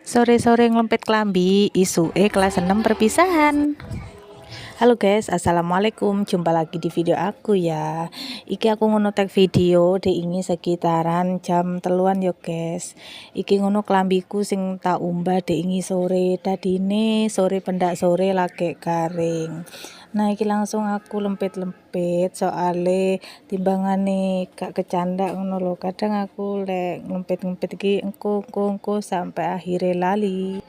Sore-sore ngelempet klambi, isuke kelas 6 perpisahan. Halo guys, assalamualaikum, jumpa lagi di video aku ya. Iki aku ngono tag video di ini sekitaran jam teluan yo guys. Iki ngono klambiku sing tak umbah di ini sore, tadine sore pendak sore lagi garing. Nah iki langsung aku lempet-lempet soale timbangane gak kecandak ngono lho. Kadang aku lek lempet-lempet iki engko sampai akhirnya lali.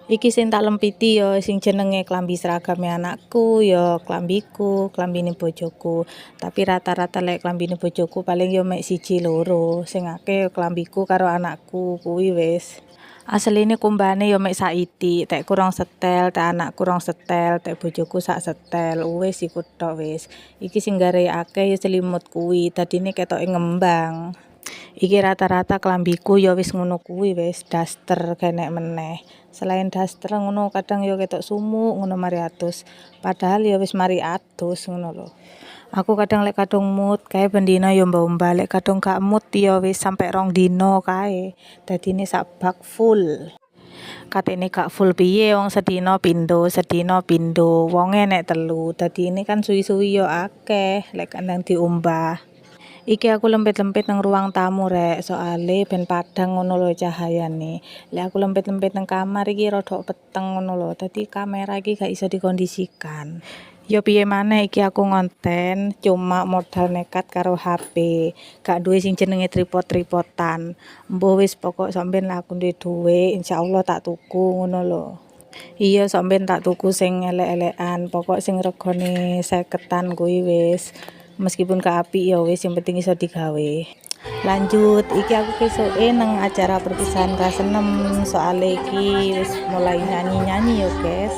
Iki sing tak lempiti yo sing jenenge klambi seragame anakku yo klambiku, klambine bojoku. Tapi rata-rata lek klambine bojoku paling yo mek siji loro, sing akeh klambiku karo anakku kuwi wis. Asline kumbane yo mek saiti, tek kurang setel, tek anak kurang setel, tek bojoku sak setel. Wis iku tok wis. Iki sing gare akeh yo selimut kuwi, dadine ketoke ngembang. Iki rata-rata klambiku ya wis ngono kuwi wis daster kenek meneh. Selain daster ngono kadang ya ketok sumuk ngono mari atus. Padahal ya wis mari atus ngono lho. Aku kadang lek kadung mood kae bendina ya mbah-mbah, lek kadung gak mood ya wis sampai 2 dino kae. Dadine sak bak full. Katene gak full piye wong sedina pindho. Wonge nek telu. Dadi ini kan suwi-suwi ya akeh lek kandang diumbah. Iki aku lempet-lempet nang ruang tamu rek, soale ben padang ngono lho cahayane. Lek aku lempet-lempet nang kamar iki rada peteng ngono lho. Dadi kamera iki gak iso dikondisikan. Yo piye maneh iki aku ngonten cuma modal nekat karo HP. Gak duwe sing jenenge tripod-tripodan. Mbuh wis pokok sampean aku duwe duwe, insyaallah tak tuku ngono lho. Iya sampean tak tuku sing elek-elekan, pokok sing regane 50-an kuwi wis. Meskipun gak apik ya wis yang penting iso digawe. Lanjut, iki aku kesuke nang acara perpisahan kelas 6 soale iki wis mulai nyanyi-nyanyi yo guys.